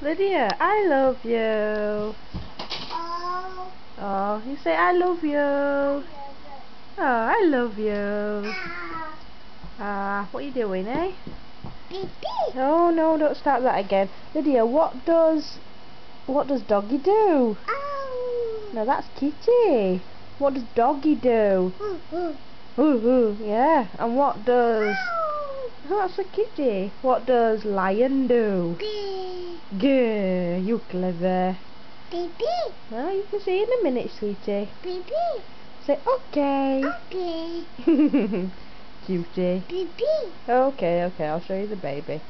Lydia, I love you. Oh. Oh, you say I love you. Oh, I love you. What are you doing, eh? Baby. Oh no, don't start that again. Lydia, what does doggy do? Oh. No, that's kitty. What does doggy do? Yeah. And what does... Oh, that's a kitty. What does lion do? Gah, you clever. Baby. Oh, you can see in a minute, sweetie. Baby. Say okay. Okay. Cutie. Baby. Okay, I'll show you the baby.